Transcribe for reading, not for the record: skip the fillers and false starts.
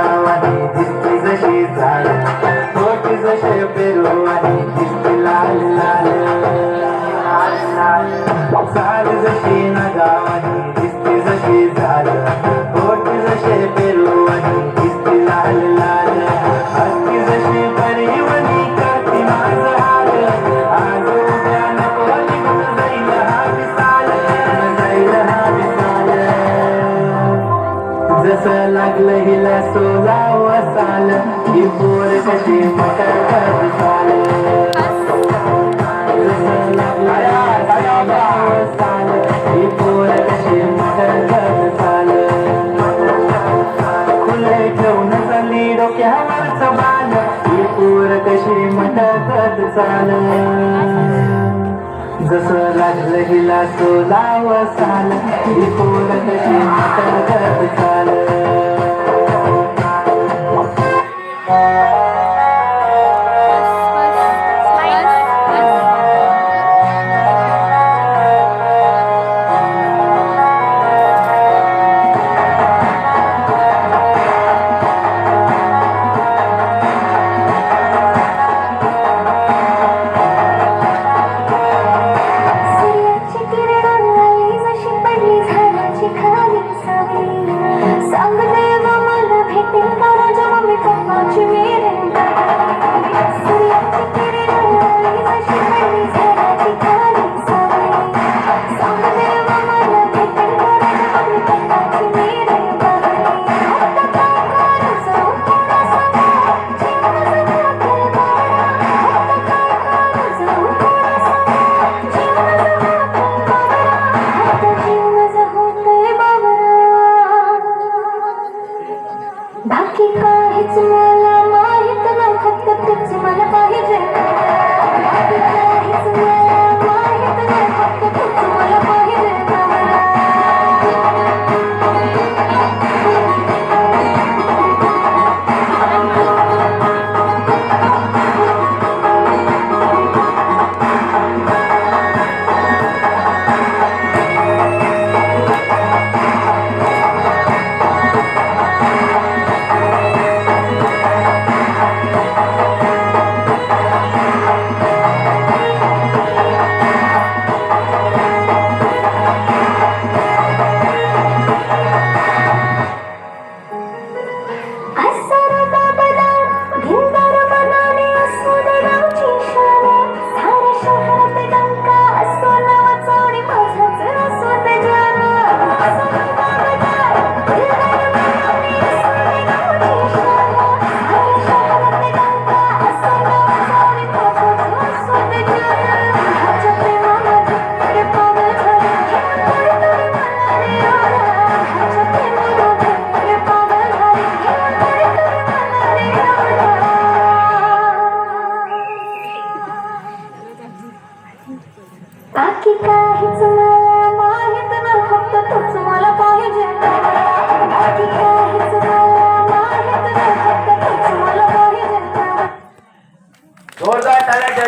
नगावानी दिसती जशी झाड मोठी जसे पेरू आणि दिसती लाल लाल लाल लाल झाड जशी नगावानी दिसती जशी झाड मोठी जसे पेरू आणि दिसती लाल लाल हत्ती जशी परिवणी करती माझं हाल आज उद्या नको निघून जाईल हा विसाल जाईल हा विसाल जसं लागलं हिला सोलावं साल ही पोर कशी मटर साल जसं लागलं साल ही पोर कशी मटर साल खुले ठेवून चालली डोक्यावरचं बाल ही पोर कशी मटर चाल जसं लागलं हिला सोलावं साल ही पोर कशी मटर चाल बाकी काहीच मला माहित नाही फक्त तुझ मला पाहिजे बाकी काहीच मला माहित नाही फक्त तुझ मला पाहिजे बाकी काहीच